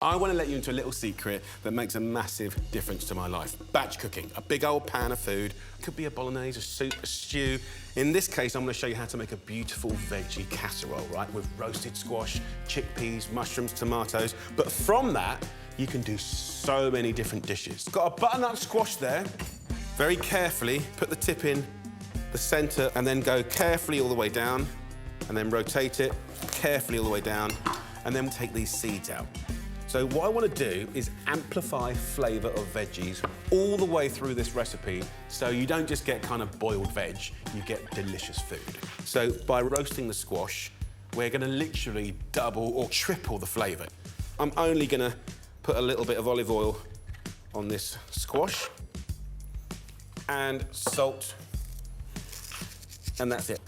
I want to let you into a little secret that makes a massive difference to my life. Batch cooking, a big old pan of food. It could be a bolognese, a soup, a stew. In this case, I'm going to show you how to make a beautiful veggie casserole, right? With roasted squash, chickpeas, mushrooms, tomatoes. But from that, you can do so many different dishes. Got a butternut squash there. Very carefully, put the tip in the centre and then go carefully all the way down and then rotate it carefully all the way down and then take these seeds out. So what I want to do is amplify flavour of veggies all the way through this recipe so you don't just get kind of boiled veg, you get delicious food. So by roasting the squash, we're going to literally double or triple the flavour. I'm only going to put a little bit of olive oil on this squash and salt, and that's it.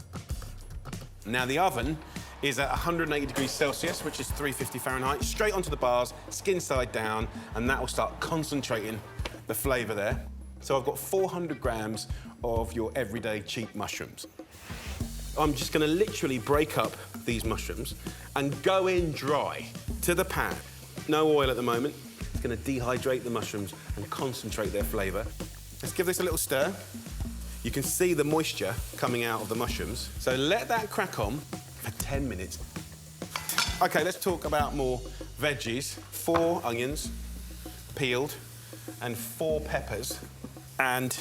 Now the oven is at 180 degrees Celsius, which is 350 Fahrenheit, straight onto the bars, skin side down, and that will start concentrating the flavour there. So I've got 400 grams of your everyday cheap mushrooms. I'm just gonna literally break up these mushrooms and go in dry to the pan. No oil at the moment. It's gonna dehydrate the mushrooms and concentrate their flavour. Let's give this a little stir. You can see the moisture coming out of the mushrooms. So let that crack on for 10 minutes. OK, let's talk about more veggies. 4 onions, peeled, and 4 peppers. And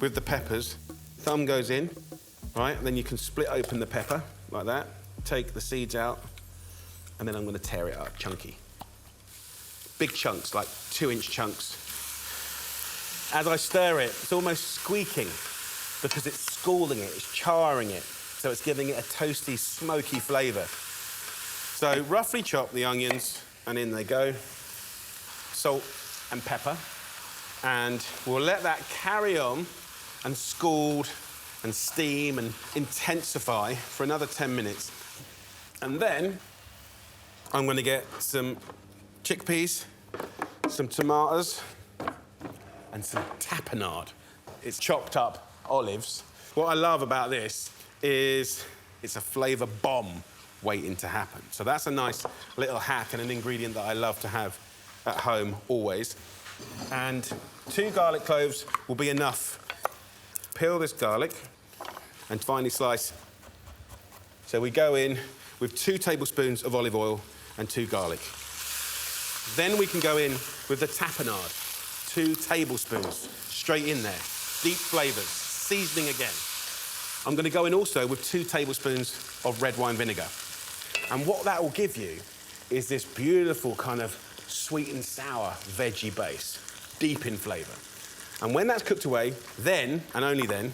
with the peppers, thumb goes in, right? And then you can split open the pepper like that, take the seeds out, and then I'm going to tear it up chunky. Big chunks, like 2-inch chunks. As I stir it, it's almost squeaking because it's scalding it, it's charring it. So it's giving it a toasty, smoky flavour. So roughly chop the onions, and in they go. Salt and pepper. And we'll let that carry on and scald and steam and intensify for another 10 minutes. And then I'm going to get some chickpeas, some tomatoes, and some tapenade. It's chopped up olives. What I love about this is it's a flavour bomb waiting to happen. So that's a nice little hack and an ingredient that I love to have at home always. And 2 garlic cloves will be enough. Peel this garlic and finely slice. So we go in with 2 tablespoons of olive oil and 2 garlic. Then we can go in with the tapenade. 2 tablespoons straight in there. Deep flavours, seasoning again. I'm going to go in also with 2 tablespoons of red wine vinegar. And what that will give you is this beautiful kind of sweet and sour veggie base, deep in flavour. And when that's cooked away, then, and only then,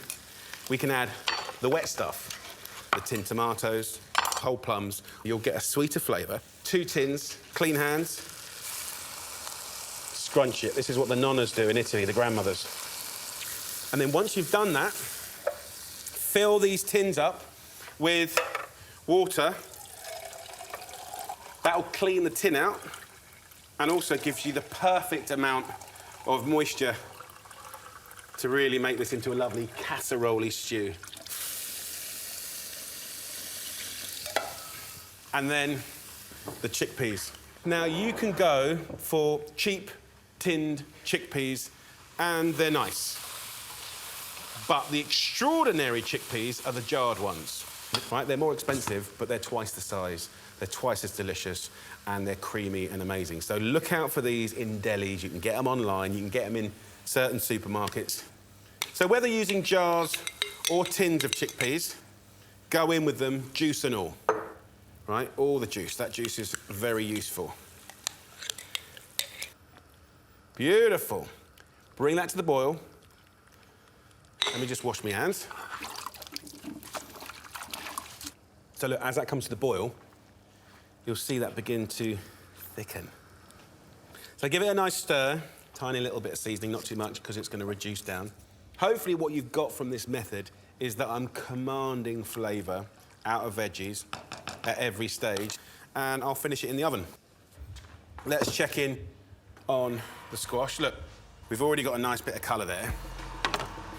we can add the wet stuff, the tinned tomatoes, whole plums. You'll get a sweeter flavour. 2 tins, clean hands, scrunch it. This is what the nonnas do in Italy, the grandmothers. And then once you've done that, fill these tins up with water. That'll clean the tin out and also gives you the perfect amount of moisture to really make this into a lovely casserole stew. And then the chickpeas. Now you can go for cheap tinned chickpeas and they're nice. But the extraordinary chickpeas are the jarred ones, right? They're more expensive, but they're twice the size. They're twice as delicious, and they're creamy and amazing. So look out for these in delis. You can get them online. You can get them in certain supermarkets. So whether using jars or tins of chickpeas, go in with them, juice and all, right? All the juice. That juice is very useful. Beautiful. Bring that to the boil. Let me just wash my hands. So look, as that comes to the boil, you'll see that begin to thicken. So give it a nice stir, tiny little bit of seasoning, not too much, because it's going to reduce down. Hopefully what you've got from this method is that I'm commanding flavour out of veggies at every stage, and I'll finish it in the oven. Let's check in on the squash. Look, we've already got a nice bit of colour there.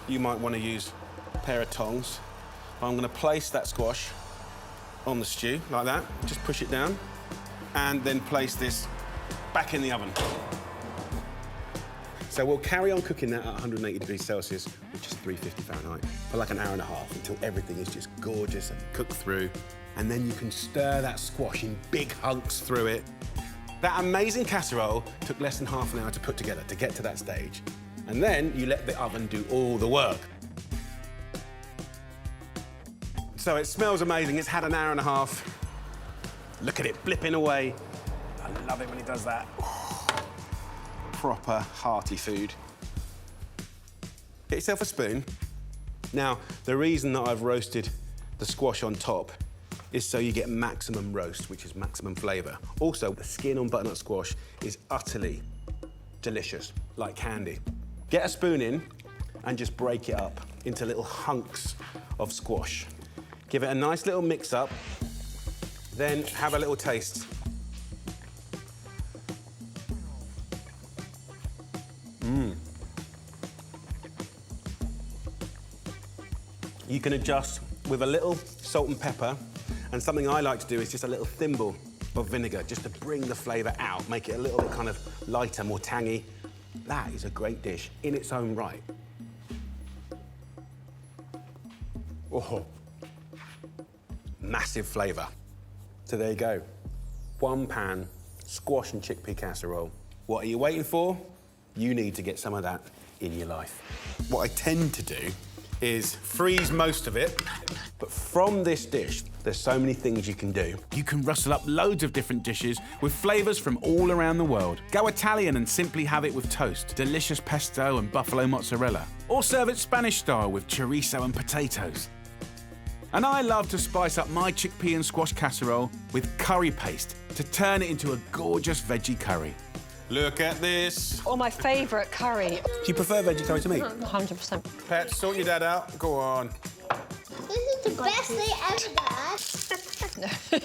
You might want to use a pair of tongs. I'm going to place that squash on the stew, like that. Just push it down. And then place this back in the oven. So we'll carry on cooking that at 180 degrees Celsius, which is 350 Fahrenheit, for like an hour and a half until everything is just gorgeous and cooked through. And then you can stir that squash in big hunks through it. That amazing casserole took less than half an hour to put together to get to that stage. And then you let the oven do all the work. So it smells amazing. It's had an hour and a half. Look at it blipping away. I love it when it does that. Proper hearty food. Get yourself a spoon. Now, the reason that I've roasted the squash on top is so you get maximum roast, which is maximum flavour. Also, the skin on butternut squash is utterly delicious, like candy. Get a spoon in and just break it up into little hunks of squash. Give it a nice little mix up, then have a little taste. You can adjust with a little salt and pepper, and something I like to do is just a little thimble of vinegar, just to bring the flavour out, make it a little bit kind of lighter, more tangy. That is a great dish in its own right. Oh, massive flavour. So there you go. 1 pan squash and chickpea casserole. What are you waiting for? You need to get some of that in your life. What I tend to do is freeze most of it, but from this dish, there's so many things you can do. You can rustle up loads of different dishes with flavours from all around the world. Go Italian and simply have it with toast, delicious pesto and buffalo mozzarella. Or serve it Spanish style with chorizo and potatoes. And I love to spice up my chickpea and squash casserole with curry paste to turn it into a gorgeous veggie curry. Look at this. Or my favourite curry. Do you prefer veggie curry to me? 100%. Pet, sort your dad out. Go on. This is the best they ever done.